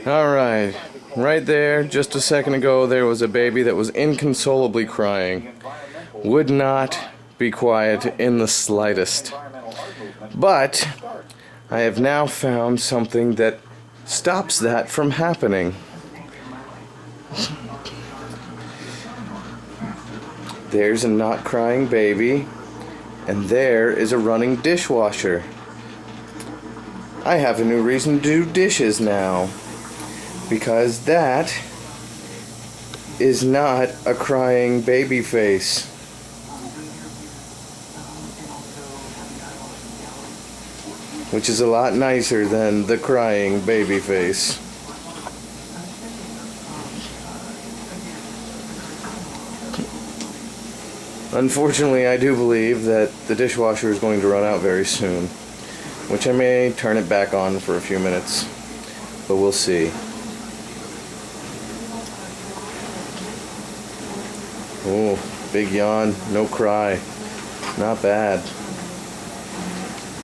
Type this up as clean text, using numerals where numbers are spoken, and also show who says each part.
Speaker 1: Alright, right there, just a second ago, there was a baby that was inconsolably crying. Would not be quiet in the slightest. But I have now found something that stops that from happening. There's a not crying baby, and there is a running dishwasher. I have a new reason to do dishes now, because that is not a crying baby face. Which is a lot nicer than the crying baby face. Unfortunately, I do believe that the dishwasher is going to run out very soon, which I may turn it back on for a few minutes, but we'll see. Oh, big yawn, no cry. Not bad.